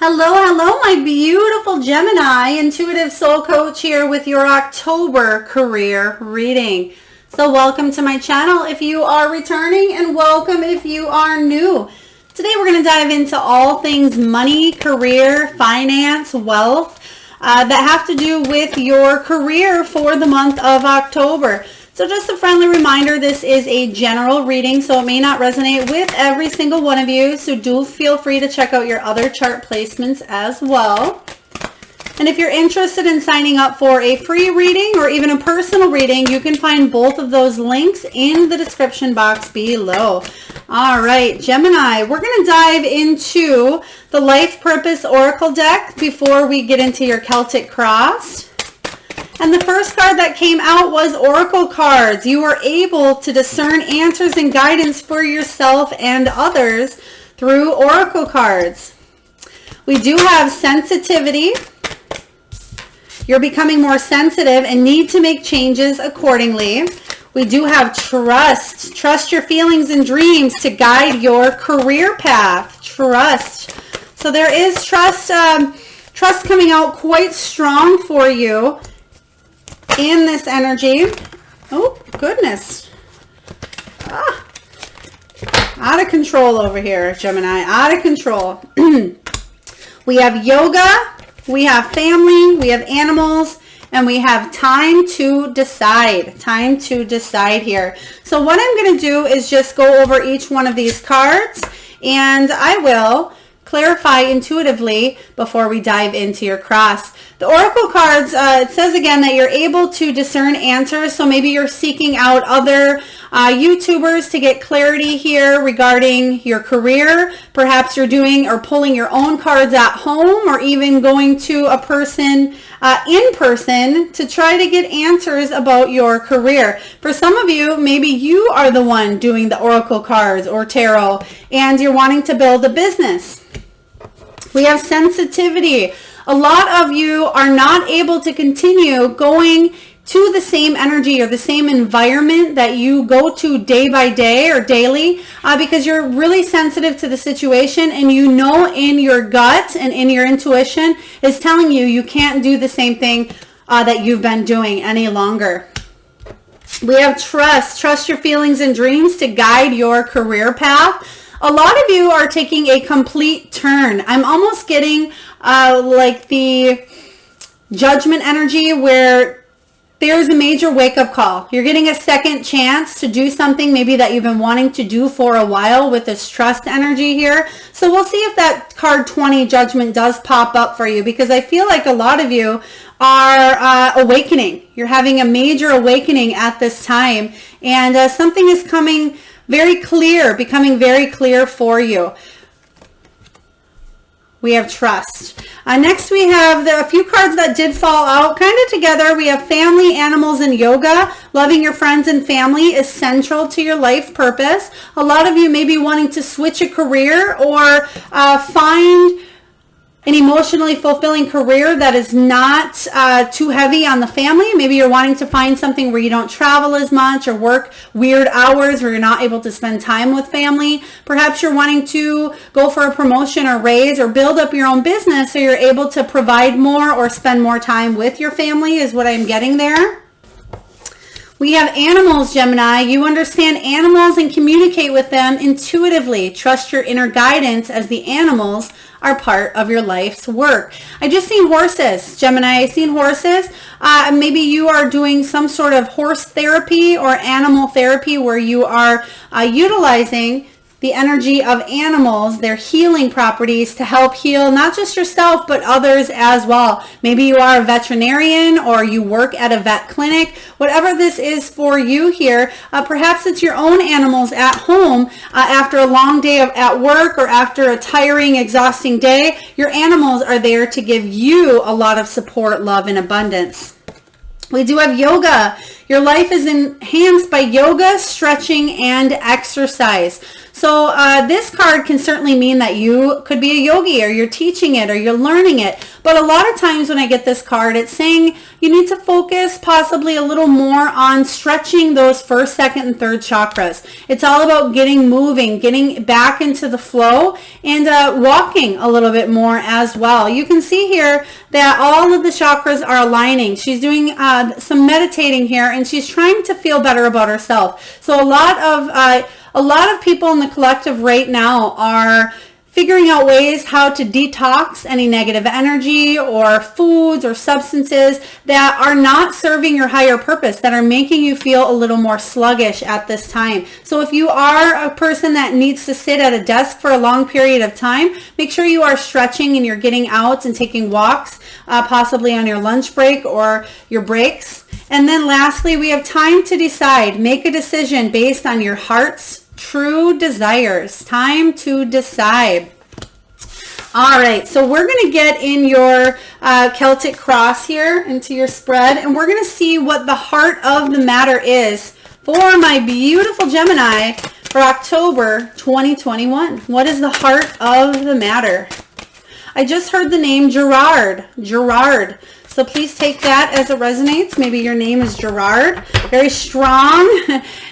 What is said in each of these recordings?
Hello, hello, my beautiful Gemini, intuitive soul coach here with your October career reading. So welcome to my channel if you are returning, and welcome if you are new. Today we're going to dive into all things money, career, finance, wealth that have to do with your career for the month of October. So just a friendly reminder, this is a general reading, so it may not resonate with every single one of you. So do feel free to check out your other chart placements as well. And if you're interested in signing up for a free reading or even a personal reading, you can find both of those links in the description box below. All right, Gemini, we're going to dive into the Life Purpose Oracle deck before we get into your Celtic cross. And the first card that came out was Oracle cards. You are able to discern answers and guidance for yourself and others through Oracle cards. We do have sensitivity. You're becoming more sensitive and need to make changes accordingly. We do have trust. Trust your feelings and dreams to guide your career path. Trust. So there is trust, trust coming out quite strong for you in this energy. Oh, goodness. Out of control over here, Gemini. Out of control. We have yoga, we have family, we have animals, and we have time to decide. Time to decide here. So what I'm going to do is just go over each one of these cards, and I will clarify intuitively before we dive into your cross. The Oracle cards, it says again that you're able to discern answers. So maybe you're seeking out other YouTubers to get clarity here regarding your career. Perhaps you're doing or pulling your own cards at home, or even going to a person in person to try to get answers about your career. For some of you, maybe you are the one doing the Oracle cards or tarot, and you're wanting to build a business. We have sensitivity. A lot of you are not able to continue going to the same energy or the same environment that you go to day by day or daily because you're really sensitive to the situation, and you know in your gut and in your intuition is telling you you can't do the same thing that you've been doing any longer. We have trust. Trust your feelings and dreams to guide your career path. A lot of you are taking a complete turn. I'm almost getting like the judgment energy where there's a major wake-up call. You're getting a second chance to do something maybe that you've been wanting to do for a while with this trust energy here. So we'll see if that card 20 judgment does pop up for you, because I feel like a lot of you are awakening. You're having a major awakening at this time, and something is coming very clear, becoming very clear for you. We have trust. Next we have a few cards that did fall out kind of together. We have family, animals, and yoga. Loving your friends and family is central to your life purpose. A lot of you may be wanting to switch a career or find an emotionally fulfilling career that is not too heavy on the family. Maybe you're wanting to find something where you don't travel as much or work weird hours where you're not able to spend time with family. Perhaps you're wanting to go for a promotion or raise or build up your own business so you're able to provide more or spend more time with your family is what I'm getting there. We have animals, Gemini. You understand animals and communicate with them intuitively. Trust your inner guidance, as the animals are part of your life's work. I just seen horses, Gemini. I seen horses. Maybe you are doing some sort of horse therapy or animal therapy where you are utilizing the energy of animals, their healing properties, to help heal not just yourself but others as well. Maybe you are a veterinarian or you work at a vet clinic. Whatever this is for you here, perhaps it's your own animals at home after a long day at work or after a tiring, exhausting day. Your animals are there to give you a lot of support, love, and abundance. We do have yoga. Your life is enhanced by yoga, stretching, and exercise. So this card can certainly mean that you could be a yogi, or you're teaching it, or you're learning it. But a lot of times when I get this card, it's saying you need to focus possibly a little more on stretching those first, second, and third chakras. It's all about getting moving, getting back into the flow, and walking a little bit more as well. You can see here that all of the chakras are aligning. She's doing some meditating here, and she's trying to feel better about herself. So a lot of people in the collective right now are figuring out ways how to detox any negative energy or foods or substances that are not serving your higher purpose, that are making you feel a little more sluggish at this time. So if you are a person that needs to sit at a desk for a long period of time, make sure you are stretching and you're getting out and taking walks, possibly on your lunch break or your breaks. And then lastly, we have time to decide. Make a decision based on your heart's true desires. Time to decide. All right, so we're going to get in your Celtic cross here into your spread, and we're going to see what the heart of the matter is for my beautiful Gemini for October 2021. What is the heart of the matter? I just heard the name Gerard. So please take that as it resonates. Maybe your name is Gerard. Very strong.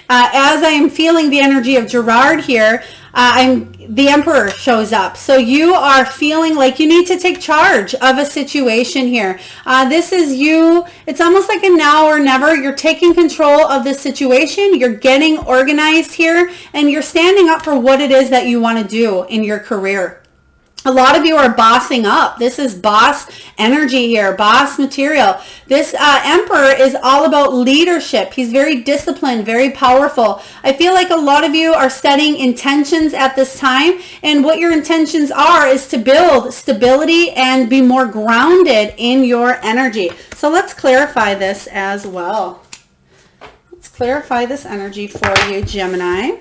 As I am feeling the energy of Gerard here, the Emperor shows up. So you are feeling like you need to take charge of a situation here. This is you. It's almost like a now or never. You're taking control of the situation. You're getting organized here, and you're standing up for what it is that you want to do in your career. A lot of you are bossing up. This is boss energy here, boss material. This Emperor is all about leadership. He's very disciplined, very powerful. I feel like a lot of you are setting intentions at this time, and what your intentions are is to build stability and be more grounded in your energy. So let's clarify this as well. Let's clarify this energy for you, Gemini.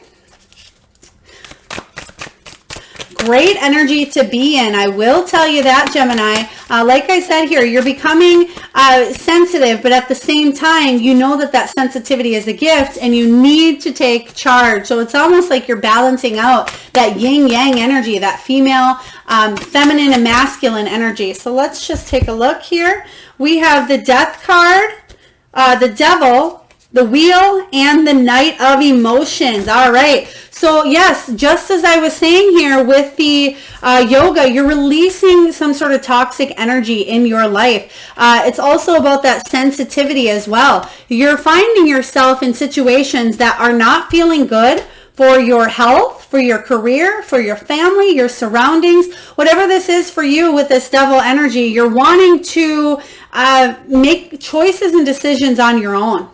Great energy to be in. I will tell you that, Gemini. Like I said here, you're becoming sensitive, but at the same time, you know that sensitivity is a gift and you need to take charge. So it's almost like you're balancing out that yin-yang energy, that female, feminine and masculine energy. So let's just take a look here. We have the Death card, the Devil, the Wheel, and the Knight of Emotions. All right. So yes, just as I was saying here with the yoga, you're releasing some sort of toxic energy in your life. It's also about that sensitivity as well. You're finding yourself in situations that are not feeling good for your health, for your career, for your family, your surroundings, whatever this is for you with this Devil energy. You're wanting to make choices and decisions on your own.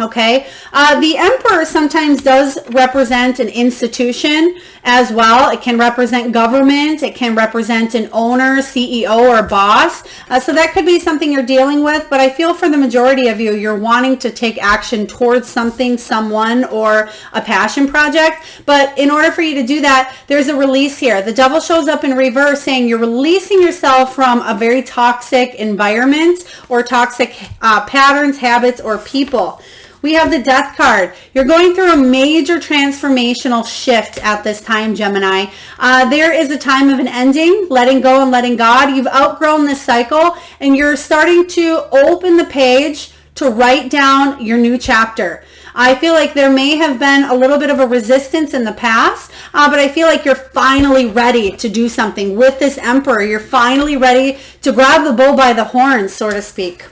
Okay, the Emperor sometimes does represent an institution as well. It can represent government. It can represent an owner, CEO, or boss. So that could be something you're dealing with. But I feel for the majority of you, you're wanting to take action towards something, someone, or a passion project. But in order for you to do that, there's a release here. The Devil shows up in reverse saying you're releasing yourself from a very toxic environment or toxic patterns, habits, or people. We have the Death card. You're going through a major transformational shift at this time, Gemini. There is a time of an ending, letting go and letting God. You've outgrown this cycle, and you're starting to open the page to write down your new chapter. I feel like there may have been a little bit of a resistance in the past, but I feel like you're finally ready to do something with this Emperor. You're finally ready to grab the bull by the horns, so to speak.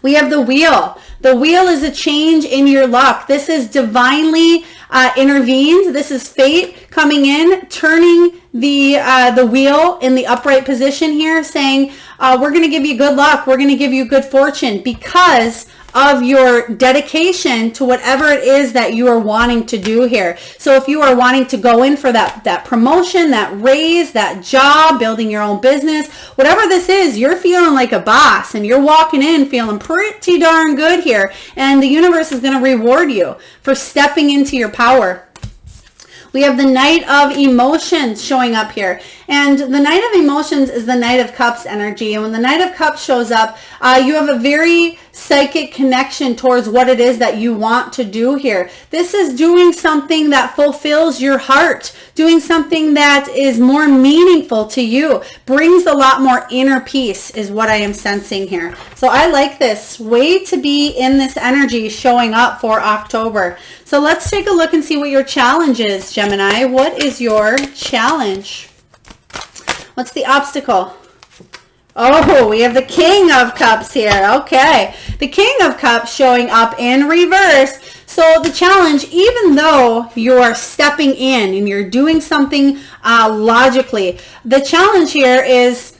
We have the Wheel. The Wheel is a change in your luck. This is divinely intervened. This is fate coming in, turning the wheel in the upright position here, saying, we're going to give you good luck. We're going to give you good fortune because of your dedication to whatever it is that you are wanting to do here. So if you are wanting to go in for that promotion, that raise, that job, building your own business, whatever this is, you're feeling like a boss and you're walking in feeling pretty darn good here. And the universe is going to reward you for stepping into your power. We have the Knight of Emotions showing up here. And the Knight of Emotions is the Knight of Cups energy. And when the Knight of Cups shows up, you have a very psychic connection towards what it is that you want to do here. This is doing something that fulfills your heart, doing something that is more meaningful to you, brings a lot more inner peace is what I am sensing here. So I like this. Way to be in this energy showing up for October. So let's take a look and see what your challenge is, Gemini. What is your challenge? What's the obstacle? Oh, we have the King of Cups here. Okay. The King of Cups showing up in reverse. So the challenge, even though you're stepping in and you're doing something logically, the challenge here is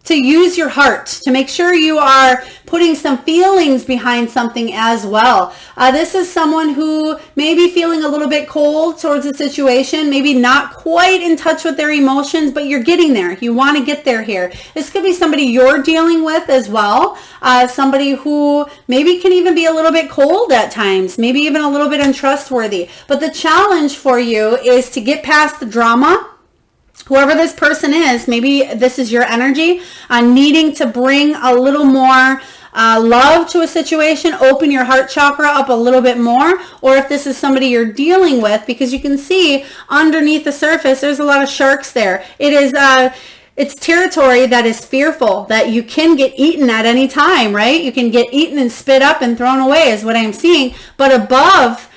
to use your heart, to make sure you are putting some feelings behind something as well. This is someone who may be feeling a little bit cold towards a situation, maybe not quite in touch with their emotions, but you're getting there. You want to get there here. This could be somebody you're dealing with as well. Somebody who maybe can even be a little bit cold at times, maybe even a little bit untrustworthy. But the challenge for you is to get past the drama. Whoever this person is, maybe this is your energy, needing to bring a little more love to a situation, open your heart chakra up a little bit more, or if this is somebody you're dealing with, because you can see underneath the surface, there's a lot of sharks there. It is, it's territory that is fearful, that you can get eaten at any time, right? You can get eaten and spit up and thrown away is what I'm seeing. But above,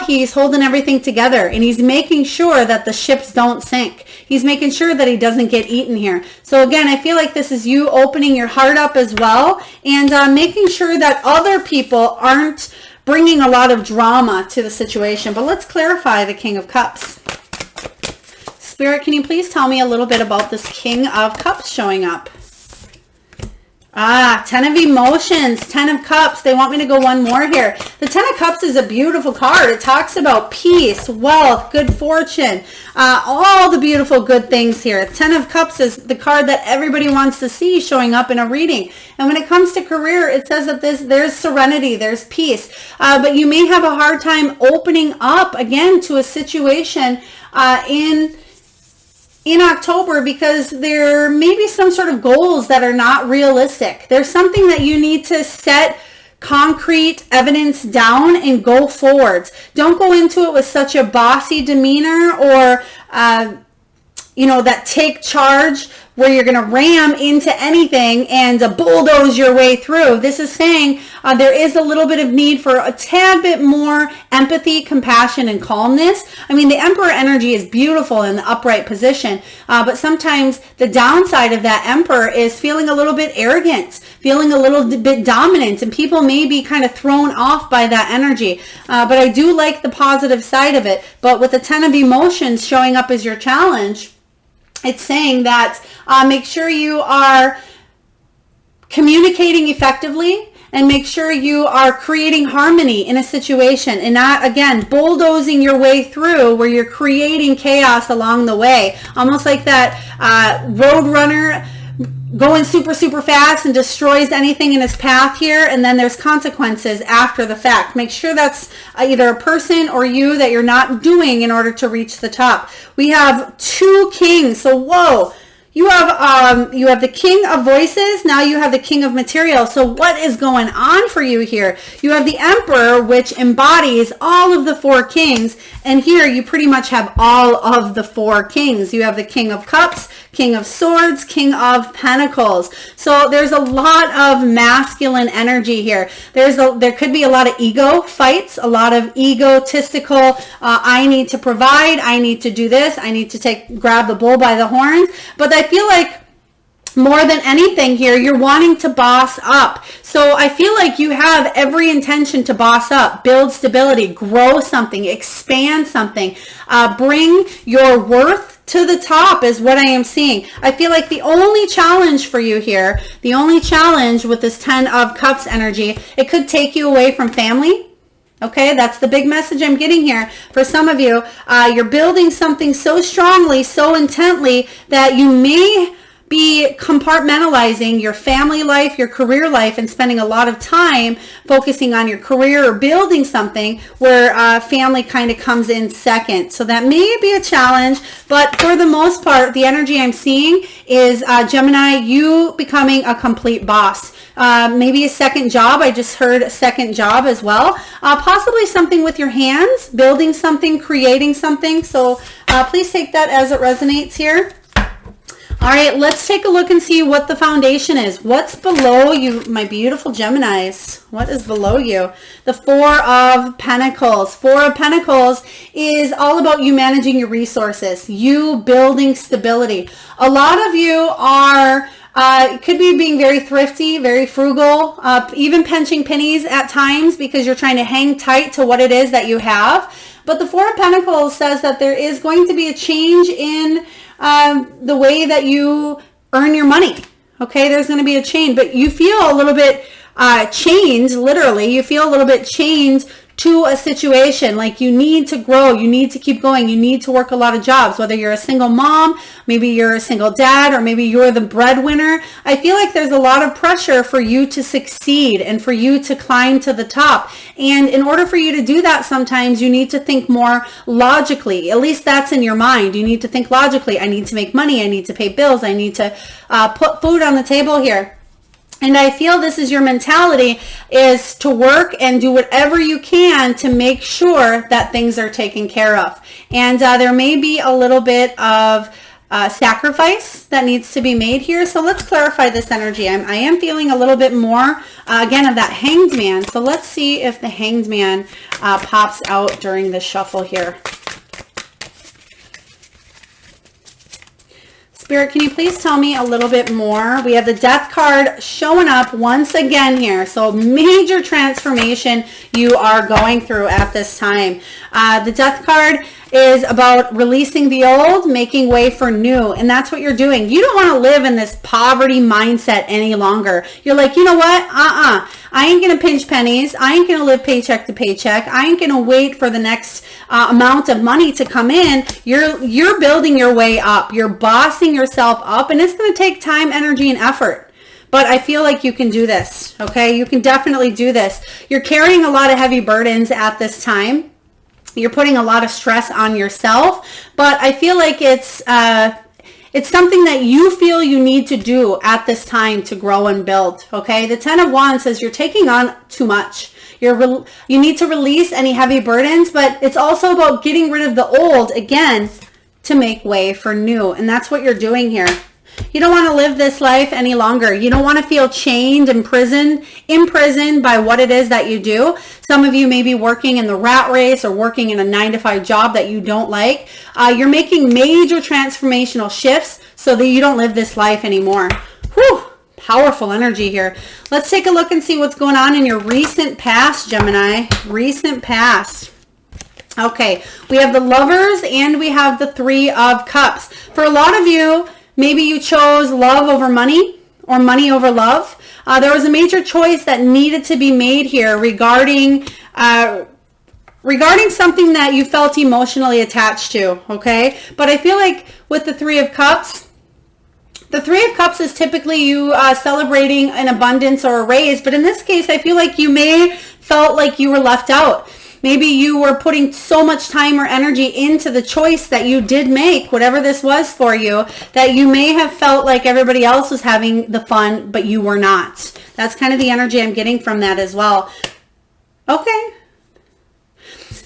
he's holding everything together, and he's making sure that the ships don't sink. He's making sure that he doesn't get eaten here. So again, I feel like this is you opening your heart up as well, and making sure that other people aren't bringing a lot of drama to the situation. But let's clarify the King of Cups. Spirit, can you please tell me a little bit about this King of Cups showing up? Ten of Emotions, 10 of Cups. They want me to go one more here. The 10 of Cups is a beautiful card. It talks about peace, wealth, good fortune, all the beautiful good things here. 10 of Cups is the card that everybody wants to see showing up in a reading. And when it comes to career, it says that there's serenity, there's peace. But you may have a hard time opening up again to a situation in October, because there may be some sort of goals that are not realistic. There's something that you need to set concrete evidence down and go forwards. Don't go into it with such a bossy demeanor or, that take charge where you're going to ram into anything and bulldoze your way through. This is saying there is a little bit of need for a tad bit more empathy, compassion, and calmness. I mean, the Emperor energy is beautiful in the upright position, but sometimes the downside of that Emperor is feeling a little bit arrogant, feeling a little bit dominant, and people may be kind of thrown off by that energy. But I do like the positive side of it. But with the 10 of Emotions showing up as your challenge, it's saying that make sure you are communicating effectively, and make sure you are creating harmony in a situation and not, again, bulldozing your way through where you're creating chaos along the way. Almost like that road runner going super, super fast and destroys anything in his path here, and then there's consequences after the fact. Make sure that's either a person or you that you're not doing in order to reach the top. We have 2 kings. So, whoa. You have the King of Voices. Now you have the King of Material. So what is going on for you here? You have the Emperor, which embodies all of the 4 kings. And here you pretty much have all of the 4 kings. You have the King of Cups, King of Swords, King of Pentacles. So there's a lot of masculine energy here. There could be a lot of ego fights, a lot of egotistical, I need to provide, I need to do this, I need to grab the bull by the horns. But I feel like more than anything here, you're wanting to boss up. So I feel like you have every intention to boss up, build stability, grow something, expand something, bring your worth to the top is what I am seeing. I feel like the only challenge for you here, the only challenge with this 10 of Cups energy, it could take you away from family. Okay, that's the big message I'm getting here. For some of you, you're building something so strongly, so intently, that you may be compartmentalizing your family life, your career life, and spending a lot of time focusing on your career or building something where family kind of comes in second. So that may be a challenge, but for the most part, the energy I'm seeing is Gemini, you becoming a complete boss. Maybe a second job. I just heard a second job as well. Possibly something with your hands, building something, creating something. So please take that as it resonates here. All right, let's take a look and see what the foundation is. What's below you, my beautiful Geminis? What is below you? The Four of Pentacles. Four of Pentacles is all about you managing your resources, you building stability. A lot of you are could be being very thrifty, very frugal, even pinching pennies at times because you're trying to hang tight to what it is that you have. But the Four of Pentacles says that there is going to be a change in the way that you earn your money. Okay, there's going to be a change, but you feel a little bit chained, literally. You feel a little bit chained to a situation. Like you need to grow, you need to keep going, you need to work a lot of jobs, whether you're a single mom, maybe you're a single dad, or maybe you're the breadwinner. I feel like there's a lot of pressure for you to succeed and for you to climb to the top. And in order for you to do that, sometimes you need to think more logically. At least that's in your mind. You need to think logically. I need to make money, I need to pay bills, I need to put food on the table here. And I feel this is your mentality, is to work and do whatever you can to make sure that things are taken care of. And there may be a little bit of sacrifice that needs to be made here. So let's clarify this energy. I am feeling a little bit more, again, of that Hanged Man. So let's see if the Hanged Man pops out during the shuffle here. Spirit, can you please tell me a little bit more? We have the Death card showing up once again here. So major transformation you are going through at this time. The Death card is about releasing the old, making way for new. And that's what you're doing. You don't want to live in this poverty mindset any longer. You're like, you know what? I ain't going to pinch pennies. I ain't going to live paycheck to paycheck. I ain't going to wait for the next amount of money to come in. You're building your way up. You're bossing yourself up, and it's going to take time, energy, and effort. But I feel like you can do this, okay? You can definitely do this. You're carrying a lot of heavy burdens at this time. You're putting a lot of stress on yourself, but I feel like it's something that you feel you need to do at this time to grow and build, okay? The Ten of Wands says you're taking on too much. You need to release any heavy burdens, but it's also about getting rid of the old, again, to make way for new. And that's what you're doing here. You don't want to live this life any longer. You don't want to feel chained, imprisoned by what it is that you do. Some of you may be working in the rat race or working in a 9-to-5 job that you don't like. You're making major transformational shifts so that you don't live this life anymore. Whew, powerful energy here. Let's take a look and see what's going on in your recent past, Gemini. Recent past. Okay, we have the Lovers and we have the Three of Cups. For a lot of you, maybe you chose love over money or money over love. There was a major choice that needed to be made here regarding something that you felt emotionally attached to, okay? But I feel like with the Three of Cups is typically you celebrating an abundance or a raise. But in this case, I feel like you may felt like you were left out. Maybe you were putting so much time or energy into the choice that you did make, whatever this was for you, that you may have felt like everybody else was having the fun, but you were not. That's kind of the energy I'm getting from that as well. Okay.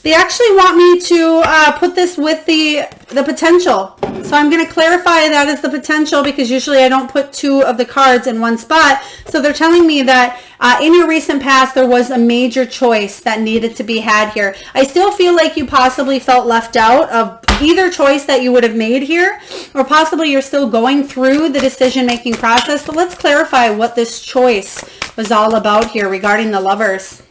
They actually want me to put this with the potential. So I'm going to clarify that as the potential because usually I don't put two of the cards in one spot. So they're telling me that in your recent past, there was a major choice that needed to be had here. I still feel like you possibly felt left out of either choice that you would have made here, or possibly you're still going through the decision-making process. But let's clarify what this choice was all about here regarding the Lovers.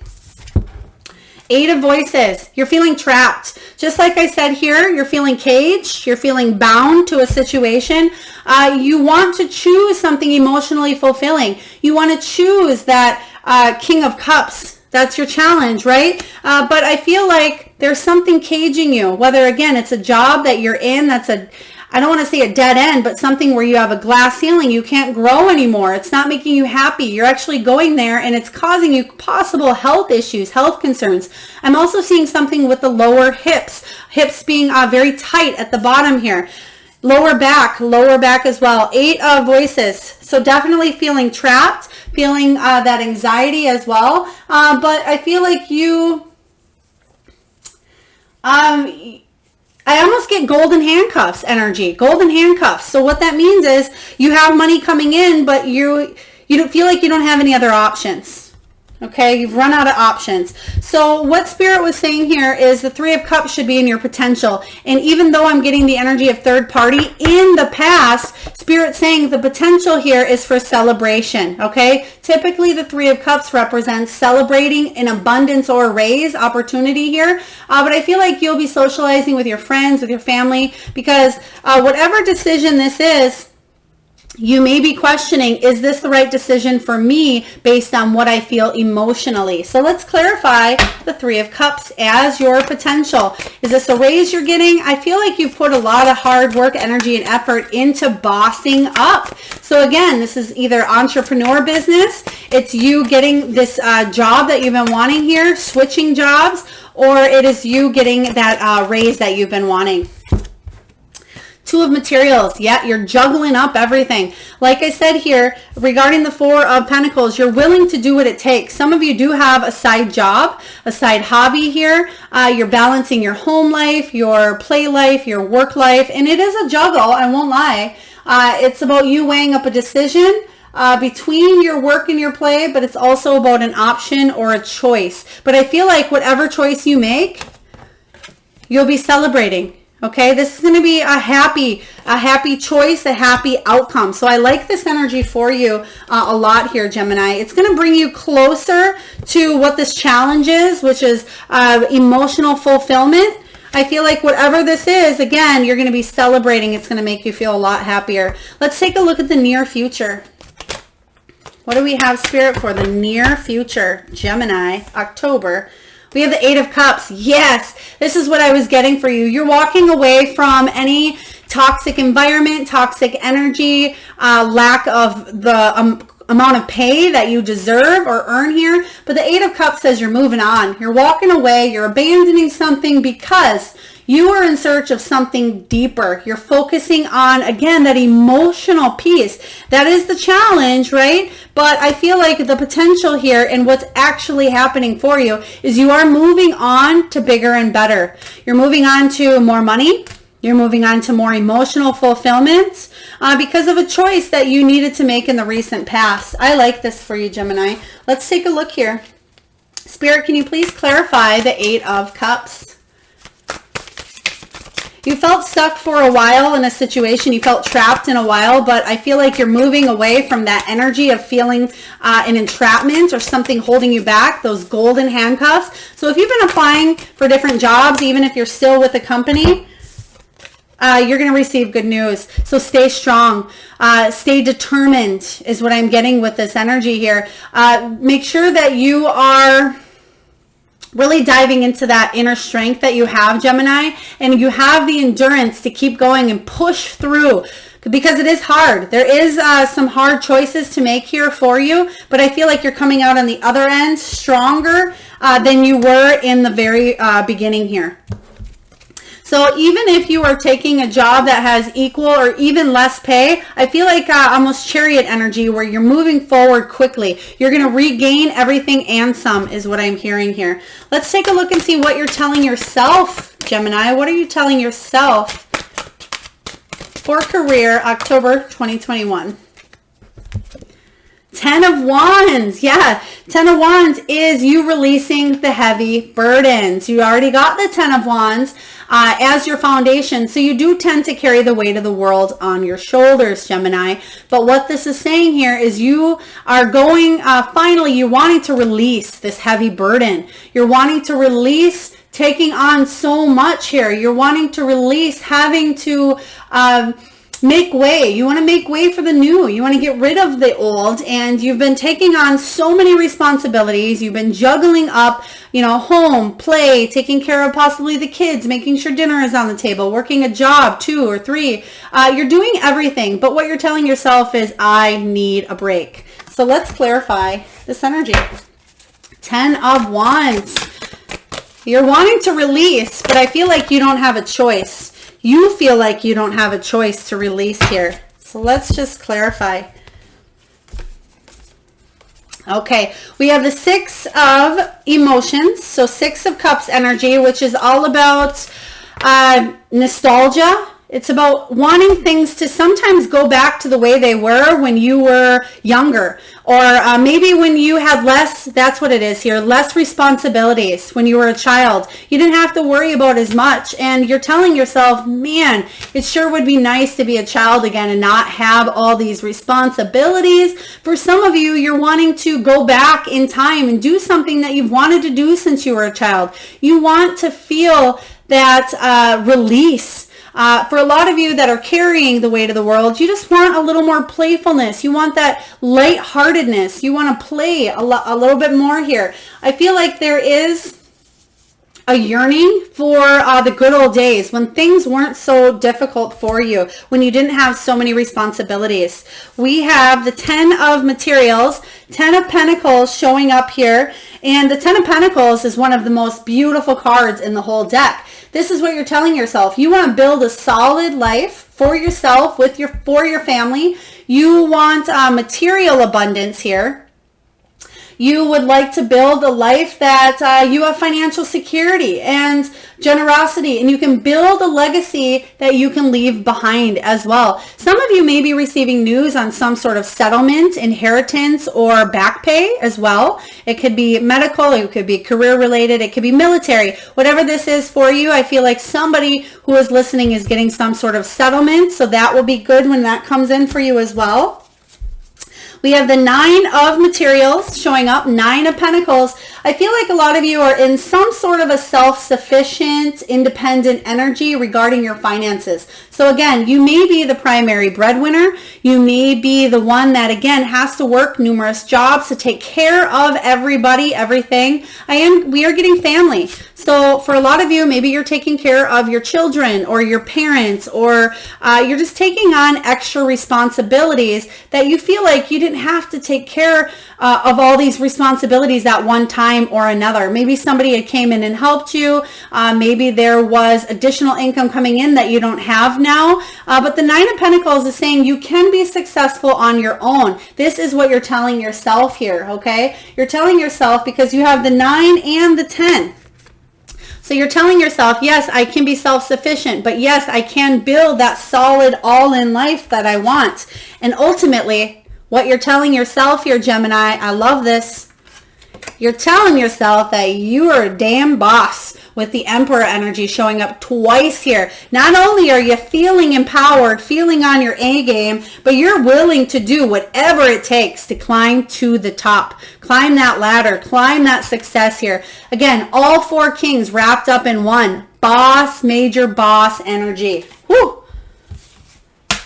Eight of Voices. You're feeling trapped. Just like I said here, you're feeling caged. You're feeling bound to a situation. You want to choose something emotionally fulfilling. You want to choose that King of Cups. That's your challenge, right? But I feel like there's something caging you, whether, again, it's a job that you're in that's I don't want to say a dead end, but something where you have a glass ceiling. You can't grow anymore. It's not making you happy. You're actually going there and it's causing you possible health issues, health concerns. I'm also seeing something with the lower hips being very tight at the bottom here. Lower back as well. 8 of voices. So definitely feeling trapped, feeling that anxiety as well. But I feel like you, I almost get golden handcuffs energy, golden handcuffs. So what that means is you have money coming in, but you don't feel like you don't have any other options. Okay, you've run out of options. So what Spirit was saying here is the 3 of Cups should be in your potential. And even though I'm getting the energy of third party in the past, Spirit saying the potential here is for celebration. Okay, typically the 3 of Cups represents celebrating an abundance or raise opportunity here. But I feel like you'll be socializing with your friends, with your family, because whatever decision this is, you may be questioning, is this the right decision for me based on what I feel emotionally? So let's clarify the 3 of Cups as your potential. Is this a raise you're getting? I feel like you've put a lot of hard work, energy, and effort into bossing up. So again, this is either entrepreneur business, it's you getting this job that you've been wanting here, switching jobs, or it is you getting that raise that you've been wanting. 2 of materials. Yeah, you're juggling up everything. Like I said here, regarding the 4 of Pentacles, you're willing to do what it takes. Some of you do have a side job, a side hobby here. You're balancing your home life, your play life, your work life, and it is a juggle, I won't lie. It's about you weighing up a decision between your work and your play, but it's also about an option or a choice. But I feel like whatever choice you make, you'll be celebrating. Okay, this is going to be a happy choice, a happy outcome. So I like this energy for you a lot here, Gemini. It's going to bring you closer to what this challenge is, which is emotional fulfillment. I feel like whatever this is, again, you're going to be celebrating. It's going to make you feel a lot happier. Let's take a look at the near future. What do we have, Spirit, for the near future, Gemini, October? We have the 8 of Cups. Yes, this is what I was getting for you. You're walking away from any toxic environment, toxic energy, lack of the amount of pay that you deserve or earn here. But the 8 of Cups says you're moving on. You're walking away. You're abandoning something because you are in search of something deeper. You're focusing on, again, that emotional piece. That is the challenge, right? But I feel like the potential here and what's actually happening for you is you are moving on to bigger and better. You're moving on to more money. You're moving on to more emotional fulfillment because of a choice that you needed to make in the recent past. I like this for you, Gemini. Let's take a look here. Spirit, can you please clarify the 8 of Cups? You felt stuck for a while in a situation. You felt trapped in a while, but I feel like you're moving away from that energy of feeling an entrapment or something holding you back, those golden handcuffs. So if you've been applying for different jobs, even if you're still with a company, you're going to receive good news. So stay strong. Stay determined is what I'm getting with this energy here. Make sure that you are really diving into that inner strength that you have, Gemini, and you have the endurance to keep going and push through because it is hard. There is some hard choices to make here for you, but I feel like you're coming out on the other end stronger than you were in the very beginning here. So even if you are taking a job that has equal or even less pay, I feel like almost chariot energy where you're moving forward quickly. You're going to regain everything and some is what I'm hearing here. Let's take a look and see what you're telling yourself, Gemini. What are you telling yourself for career, October 2021? 10 of Wands. Yeah, 10 of Wands is you releasing the heavy burdens. You already got the 10 of Wands as your foundation. So you do tend to carry the weight of the world on your shoulders, Gemini. But what this is saying here is you are going, finally, you're wanting to release this heavy burden. You're wanting to release taking on so much here. You're wanting to release having to make way. You want to make way for the new. You want to get rid of the old, and you've been taking on so many responsibilities. You've been juggling up, home, play, taking care of possibly the kids, making sure dinner is on the table, working a job, 2 or 3. You're doing everything, but what you're telling yourself is, I need a break. So let's clarify this energy. 10 of Wands. You're wanting to release, but I feel like you don't have a choice. You feel like you don't have a choice to release here. So let's just clarify. Okay, we have the 6 of emotions. So 6 of Cups energy, which is all about nostalgia. It's about wanting things to sometimes go back to the way they were when you were younger. Or maybe when you had less, that's what it is here, less responsibilities when you were a child. You didn't have to worry about as much. And you're telling yourself, man, it sure would be nice to be a child again and not have all these responsibilities. For some of you, you're wanting to go back in time and do something that you've wanted to do since you were a child. You want to feel that release. For a lot of you that are carrying the weight of the world, you just want a little more playfulness. You want that lightheartedness. You want to play a little bit more here. I feel like there is a yearning for the good old days when things weren't so difficult for you, when you didn't have so many responsibilities. We have the 10 of materials, 10 of Pentacles showing up here. And the 10 of Pentacles is one of the most beautiful cards in the whole deck. This is what you're telling yourself. You want to build a solid life for yourself, for your family. You want material abundance here. You would like to build a life that you have financial security and generosity, and you can build a legacy that you can leave behind as well. Some of you may be receiving news on some sort of settlement, inheritance, or back pay as well. It could be medical, it could be career related, it could be military. Whatever this is for you, I feel like somebody who is listening is getting some sort of settlement, so that will be good when that comes in for you as well. We have the 9 of materials showing up, 9 of Pentacles. I feel like a lot of you are in some sort of a self-sufficient, independent energy regarding your finances. So again, you may be the primary breadwinner. You may be the one that, again, has to work numerous jobs to take care of everybody, everything. We are getting family. So for a lot of you, maybe you're taking care of your children or your parents, or you're just taking on extra responsibilities that you feel like you didn't have to take care of all these responsibilities at one time or another. Maybe somebody had came in and helped you. Maybe there was additional income coming in that you don't have now. But the 9 of Pentacles is saying you can be successful on your own. This is what you're telling yourself here, okay? You're telling yourself because you have the 9 and the 10. So you're telling yourself, yes, I can be self-sufficient, but yes, I can build that solid all-in life that I want. And ultimately, what you're telling yourself here, Gemini, I love this. You're telling yourself that you are a damn boss with the Emperor energy showing up twice here. Not only are you feeling empowered, feeling on your A game, but you're willing to do whatever it takes to climb to the top. Climb that ladder, climb that success here. Again, all 4 kings wrapped up in one. Boss, major boss energy. Whew.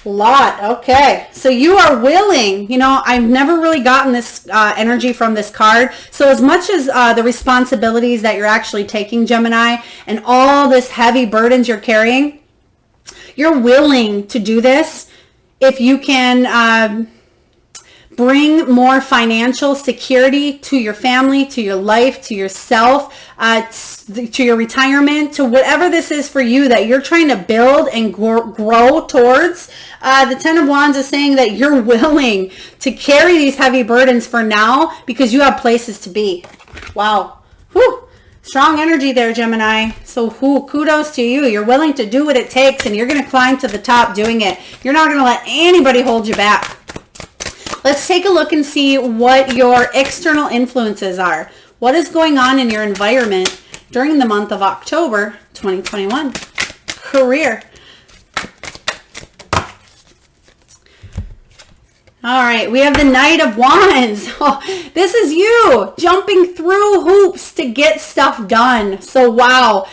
Lot. Okay, so you are willing. I've never really gotten this energy from this card. So as much as the responsibilities that you're actually taking, Gemini, and all this heavy burdens you're carrying, you're willing to do this if you can bring more financial security to your family, to your life, to yourself, to your retirement, to whatever this is for you that you're trying to build and grow towards. The 10 of Wands is saying that you're willing to carry these heavy burdens for now because you have places to be. Wow. Whew. Strong energy there, Gemini. So kudos to you. You're willing to do what it takes, and you're going to climb to the top doing it. You're not going to let anybody hold you back. Let's take a look and see what your external influences are. What is going on in your environment during the month of October 2021? Career. All right, we have the Knight of Wands. Oh, this is you jumping through hoops to get stuff done. So wow,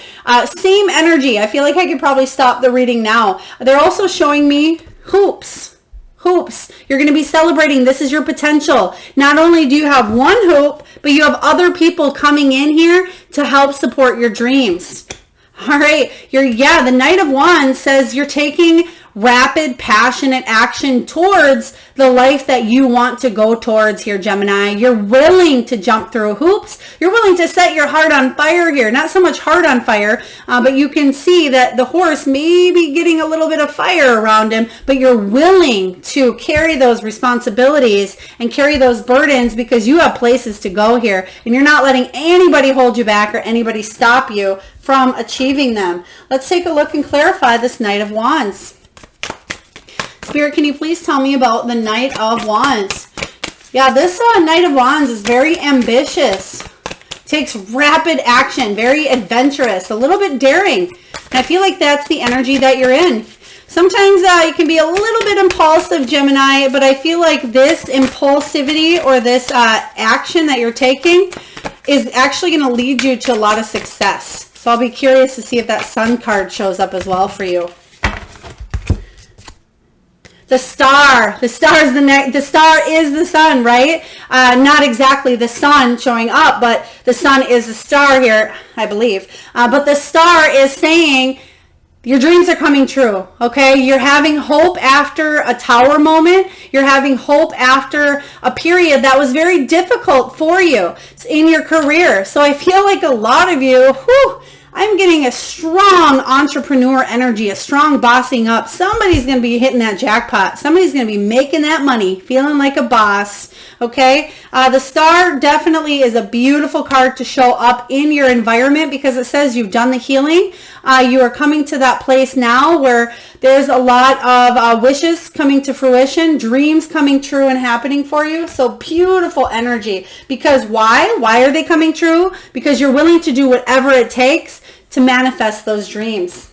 same energy. I feel like I could probably stop the reading now. They're also showing me hoops. Hoops. You're going to be celebrating. This is your potential. Not only do you have one hoop, but you have other people coming in here to help support your dreams. All right. The Knight of Wands says you're taking rapid, passionate action towards the life that you want to go towards here, Gemini. You're willing to jump through hoops. You're willing to set your heart on fire here. Not so much heart on fire, but you can see that the horse may be getting a little bit of fire around him, but you're willing to carry those responsibilities and carry those burdens because you have places to go here, and you're not letting anybody hold you back or anybody stop you from achieving them. Let's take a look and clarify this Knight of Wands. Spirit, can you please tell me about the Knight of Wands? Yeah, this Knight of Wands is very ambitious. Takes rapid action, very adventurous, a little bit daring. And I feel like that's the energy that you're in. Sometimes you can be a little bit impulsive, Gemini, but I feel like this impulsivity or this action that you're taking is actually going to lead you to a lot of success. So I'll be curious to see if that Sun card shows up as well for you. The star is the star is the sun, right? Not exactly the sun showing up, but the sun is the star here, I believe. But the star is saying your dreams are coming true, okay? You're having hope after a tower moment. You're having hope after a period that was very difficult for you in your career. So I feel like a lot of you, I'm getting a strong entrepreneur energy, a strong bossing up. Somebody's going to be hitting that jackpot. Somebody's going to be making that money, feeling like a boss, okay? The star definitely is a beautiful card to show up in your environment because it says you've done the healing. You are coming to that place now where there's a lot of wishes coming to fruition, dreams coming true and happening for you. So beautiful energy. Because why? Why are they coming true? Because you're willing to do whatever it takes to manifest those dreams.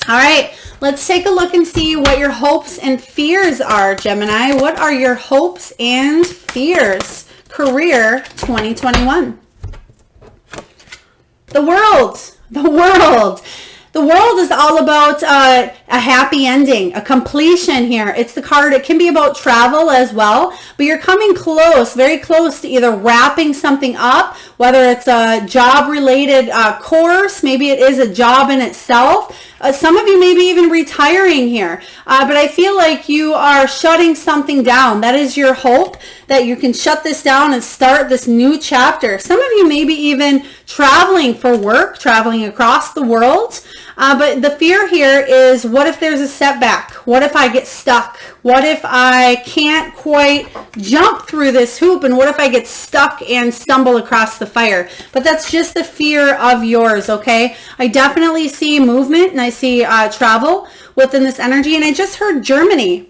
All right, let's take a look and see what your hopes and fears are, Gemini. What are your hopes and fears? Career 2021. The world. The world is all about a happy ending, a completion here. It's the card. It can be about travel as well, but you're coming close, very close to either wrapping something up, whether it's a job-related course, maybe it is a job in itself. Some of you may be even retiring here, but I feel like you are shutting something down. That is your hope, that you can shut this down and start this new chapter. Some of you may be even traveling for work, traveling across the world. But the fear here is, what if there's a setback? What if I get stuck? What if I can't quite jump through this hoop? And what if I get stuck and stumble across the fire? But that's just the fear of yours, okay? I definitely see movement and I see travel within this energy. And I just heard Germany.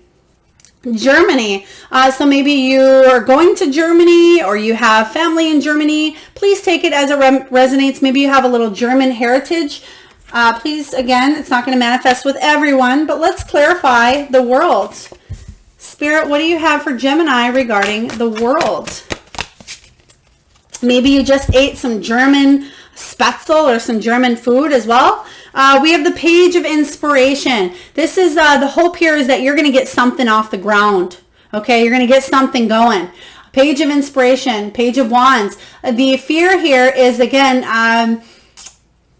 So maybe you are going to Germany or you have family in Germany. Please take it as it resonates. Maybe you have a little German heritage. Please, again, it's not going to manifest with everyone, but let's clarify the world. Spirit, what do you have for Gemini regarding the world? Maybe you just ate some German Spätzle or some German food as well. We have the Page of Inspiration. This is the hope here is that you're going to get something off the ground. Okay, you're going to get something going. Page of Inspiration, Page of Wands. The fear here is, again,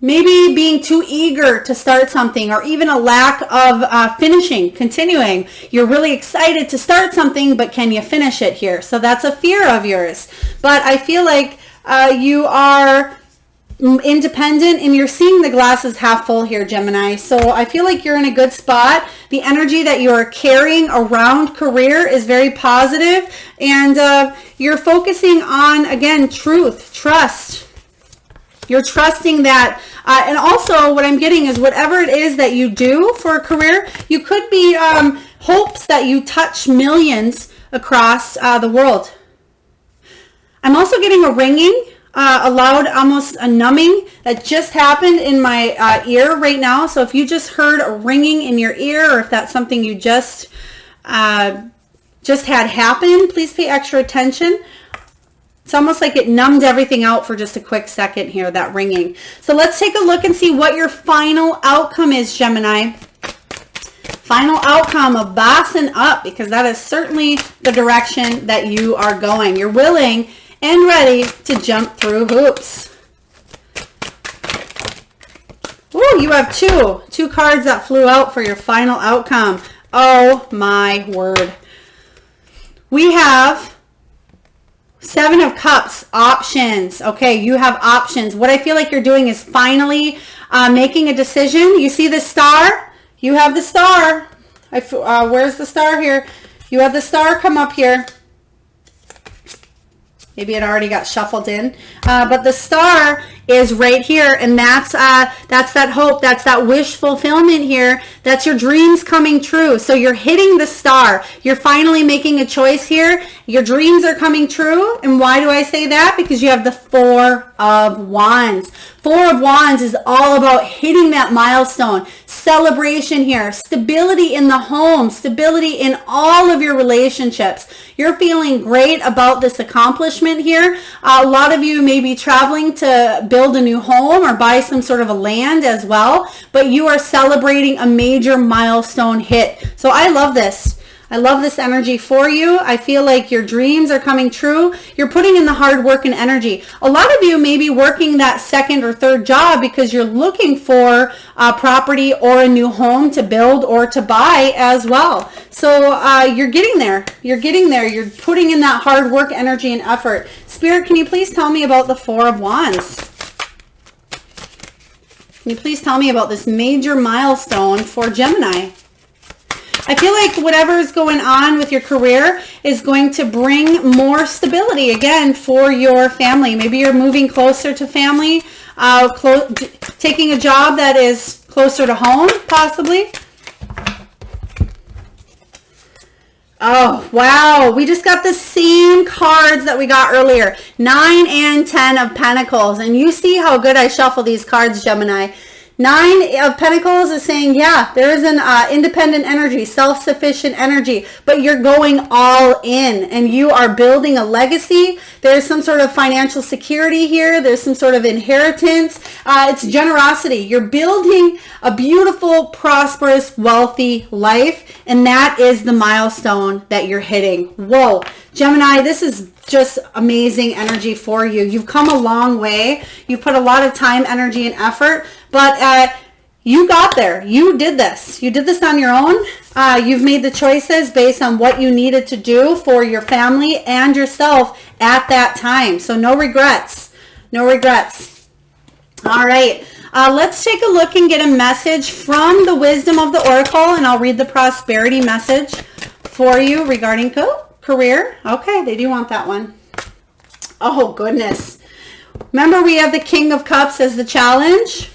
maybe being too eager to start something, or even a lack of continuing. You're really excited to start something, but can you finish it here? So that's a fear of yours. But I feel like you are independent and you're seeing the glass is half full here, Gemini. So I feel like you're in a good spot. The energy that you are carrying around career is very positive, and you're focusing on, again, truth, trust. You're trusting that. And also what I'm getting is whatever it is that you do for a career, you could be hopes that you touch millions across the world. I'm also getting a ringing, a loud, almost a numbing that just happened in my ear right now. So if you just heard a ringing in your ear, or if that's something you just had happen, please pay extra attention. It's almost like it numbed everything out for just a quick second here, that ringing. So let's take a look and see what your final outcome is, Gemini. final outcome of bossing up, because that is certainly the direction that you are going. You're willing and ready to jump through hoops. Ooh, you have two cards that flew out for your final outcome. Oh my word. We have Seven of Cups, options. Okay, you have options. What I feel like you're doing is finally making a decision. You see the star? You have the star. Where's the star here? You have the star come up here. Maybe it already got shuffled in. But the star is right here, and that's that hope, that's that wish fulfillment here. That's your dreams coming true. So you're hitting the star. You're finally making a choice here. Your dreams are coming true. And why do I say that? Because you have the Four of Wands. Four of Wands is all about hitting that milestone. Celebration here. Stability in the home. Stability in all of your relationships. You're feeling great about this accomplishment here. A lot of you may be traveling to build a new home or buy some sort of a land as well, but you are celebrating a major milestone hit. So I love this. I love this energy for you. I feel like your dreams are coming true. You're putting in the hard work and energy. A lot of you may be working that second or third job because you're looking for a property or a new home to build or to buy as well. So you're getting there. You're getting there. You're putting in that hard work, energy, and effort. Spirit, can you please tell me about the Four of Wands? Can you please tell me about this major milestone for Gemini? I feel like whatever is going on with your career is going to bring more stability again for your family. Maybe you're moving closer to family, taking a job that is closer to home, possibly. Oh, wow. We just got the same cards that we got earlier. 9 and 10 of Pentacles. And you see how good I shuffle these cards, Gemini. 9 of Pentacles is saying, yeah, there is an independent energy, self-sufficient energy, but you're going all in and you are building a legacy. There's some sort of financial security here. There's some sort of inheritance. It's generosity. You're building a beautiful, prosperous, wealthy life, and that is the milestone that you're hitting. Whoa. Gemini, this is just amazing energy for you. You've come a long way. You've put a lot of time, energy, and effort, but you got there. You did this. You did this on your own. You've made the choices based on what you needed to do for your family and yourself at that time. So no regrets. No regrets. All right. Let's take a look and get a message from the Wisdom of the Oracle, and I'll read the prosperity message for you regarding career. Okay, they do want that one. Oh, goodness. Remember, we have the King of Cups as the challenge.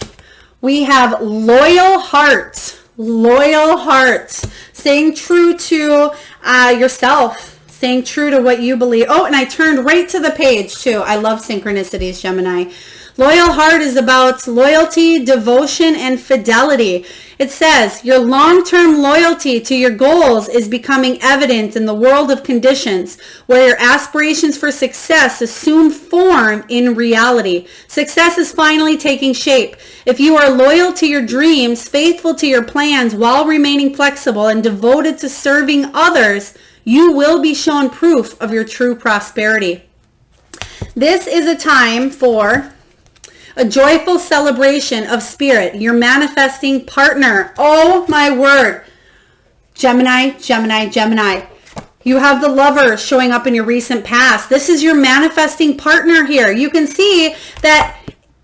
We have loyal heart. Loyal heart. Staying true to yourself. Staying true to what you believe. Oh, and I turned right to the page, too. I love synchronicities, Gemini. Loyal heart is about loyalty, devotion, and fidelity. It says, your long-term loyalty to your goals is becoming evident in the world of conditions where your aspirations for success assume form in reality. Success is finally taking shape. If you are loyal to your dreams, faithful to your plans while remaining flexible and devoted to serving others, you will be shown proof of your true prosperity. This is a time for a joyful celebration of spirit, your manifesting partner. Oh my word. Gemini, Gemini, Gemini. You have the Lover showing up in your recent past. This is your manifesting partner here. You can see that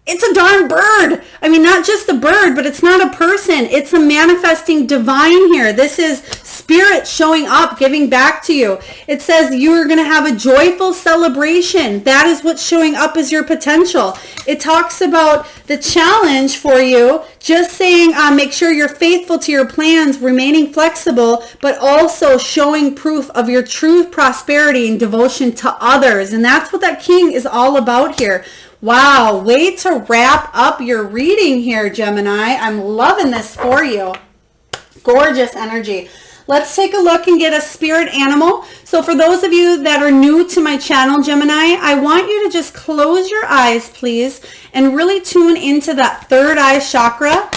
it's a darn bird. I mean, not just a bird, but it's not a person. It's a manifesting divine here. This is spirit showing up, giving back to you. It says you are going to have a joyful celebration. That is what's showing up as your potential. It talks about the challenge for you, just saying make sure you're faithful to your plans, remaining flexible, but also showing proof of your true prosperity and devotion to others. And that's what that King is all about here. Wow, way to wrap up your reading here, Gemini. I'm loving this for you. Gorgeous energy. Let's take a look and get a spirit animal. So for those of you that are new to my channel, Gemini, I want you to just close your eyes, please, and really tune into that third eye chakra.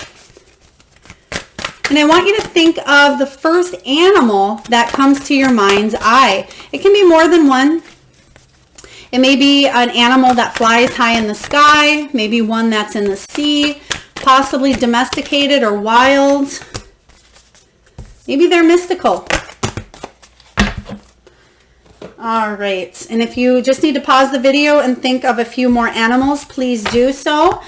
And And I want you to think of the first animal that comes to your mind's eye. It can be more than one. It may be an animal that flies high in the sky, maybe one that's in the sea, possibly domesticated or wild. Maybe they're mystical. All right, and if you just need to pause the video and think of a few more animals, please do so.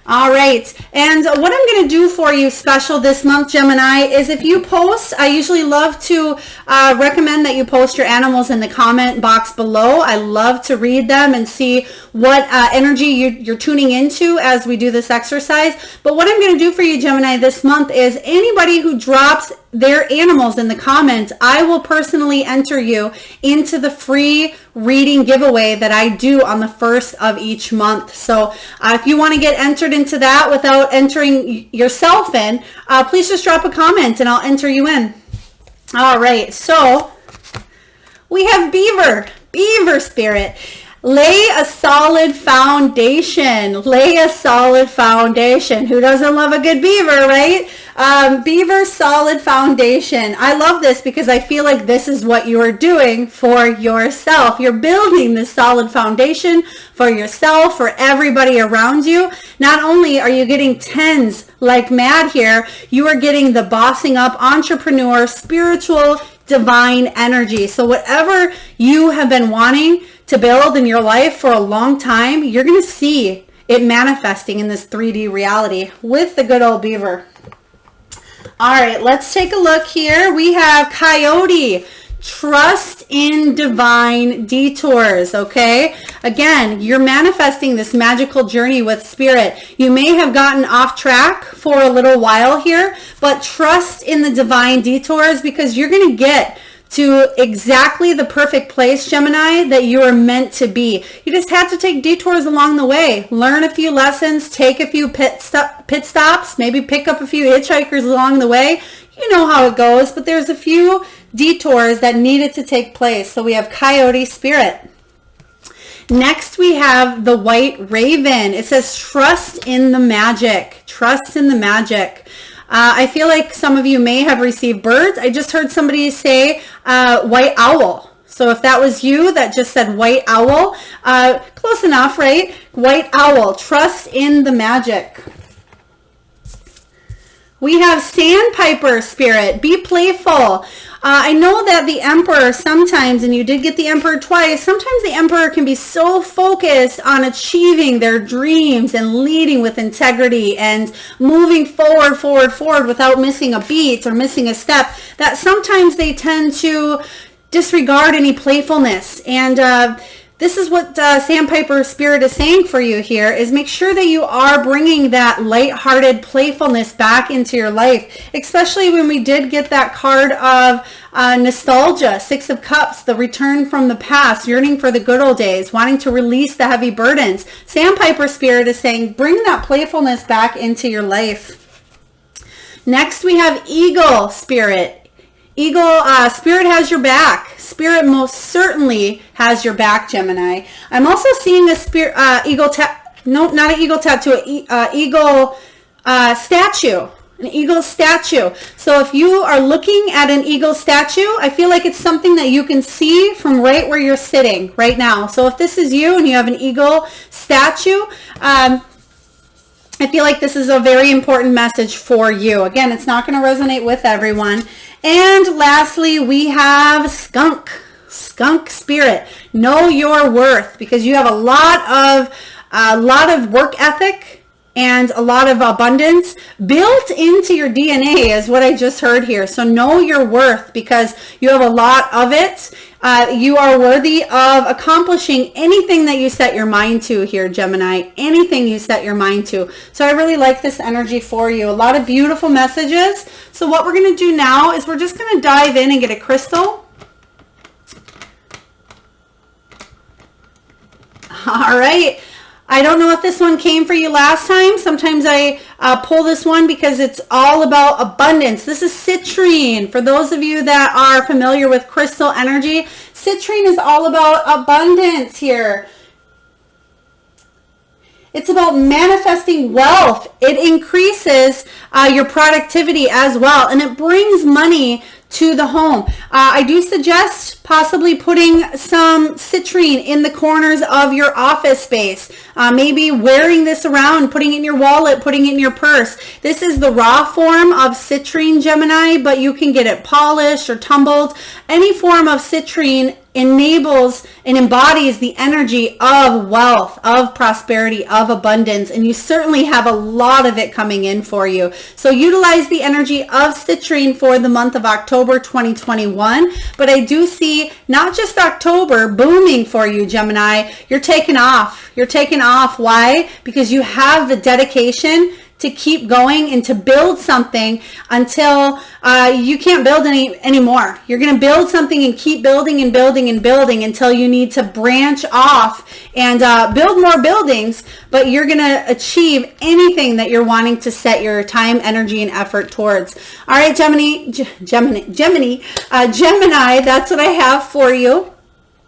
All right, and what I'm going to do for you special this month, Gemini, is if you post, I usually love to recommend that you post your animals in the comment box below. I love to read them and see what energy you're tuning into as we do this exercise. But what I'm going to do for you, Gemini, this month is anybody who drops their animals in the comments, I will personally enter you into the free reading giveaway that I do on the 1st of each month. So if you want to get entered into that without entering yourself in, please just drop a comment and I'll enter you in. All right, so we have Beaver Spirit. Lay a solid foundation. Lay a solid foundation. Who doesn't love a good beaver, right? Beaver solid foundation. I love this because I feel like this is what you are doing for yourself. You're building this solid foundation for yourself, for everybody around you. Not only are you getting tens like mad here, you are getting the bossing up, entrepreneur, spiritual, divine energy. So whatever you have been wanting to build in your life for a long time, you're going to see it manifesting in this 3D reality with the good old beaver. All right, let's take a look here. We have Coyote. Trust in divine detours, okay? Again, you're manifesting this magical journey with spirit. You may have gotten off track for a little while here, but trust in the divine detours because you're going to get to exactly the perfect place, Gemini, that you are meant to be. You just have to take detours along the way. Learn a few lessons, take a few pit stops, maybe pick up a few hitchhikers along the way. You know how it goes, but there's a few detours that needed to take place. So we have Coyote Spirit. Next, we have the White Raven. It says, trust in the magic. Trust in the magic. I feel like some of you may have received birds. I just heard somebody say white owl. So if that was you that just said white owl, close enough, right? White owl, trust in the magic. We have Sandpiper Spirit, be playful. I know that the Emperor sometimes, and you did get the Emperor twice, sometimes the Emperor can be so focused on achieving their dreams and leading with integrity and moving forward without missing a beat or missing a step, that sometimes they tend to disregard any playfulness. And this is what Sandpiper Spirit is saying for you here, is make sure that you are bringing that lighthearted playfulness back into your life, especially when we did get that card of nostalgia, 6 of Cups, the return from the past, yearning for the good old days, wanting to release the heavy burdens. Sandpiper Spirit is saying bring that playfulness back into your life. Next, we have Eagle Spirit. Eagle, Spirit has your back. Spirit most certainly has your back, Gemini. I'm also seeing a spirit, eagle, no, not an eagle tattoo, eagle statue, an eagle statue. So if you are looking at an eagle statue, I feel like it's something that you can see from right where you're sitting right now. So if this is you and you have an eagle statue, I feel like this is a very important message for you. Again, it's not going to resonate with everyone. And lastly, we have Skunk Spirit. Know your worth, because you have a lot of work ethic and a lot of abundance built into your DNA is what I just heard here. So know your worth because you have a lot of it. You are worthy of accomplishing anything that you set your mind to here, Gemini, anything you set your mind to. So I really like this energy for you. A lot of beautiful messages. So what we're going to do now is we're just going to dive in and get a crystal. All right. I don't know if this one came for you last time. Sometimes I pull this one because it's all about abundance. This is citrine. For those of you that are familiar with crystal energy, citrine is all about abundance here. It's about manifesting wealth. It increases your productivity as well, and it brings money to the home. I do suggest possibly putting some citrine in the corners of your office space. Maybe wearing this around, putting it in your wallet, putting it in your purse. This is the raw form of citrine, Gemini, but you can get it polished or tumbled. Any form of citrine enables and embodies the energy of wealth, of prosperity, of abundance, and you certainly have a lot of it coming in for you. So utilize the energy of citrine for the month of October 2021. But I do see not just October booming for you, Gemini. You're taking off. You're taking off. Why? Because you have the dedication to keep going and to build something until you can't build anymore. You're going to build something and keep building and building and building until you need to branch off and build more buildings, but you're going to achieve anything that you're wanting to set your time, energy, and effort towards. All right, Gemini, that's what I have for you.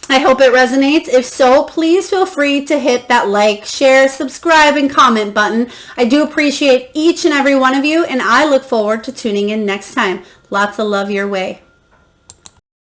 I hope it resonates. If so, please feel free to hit that like, share, subscribe, and comment button. I do appreciate each and every one of you, and I look forward to tuning in next time. Lots of love your way.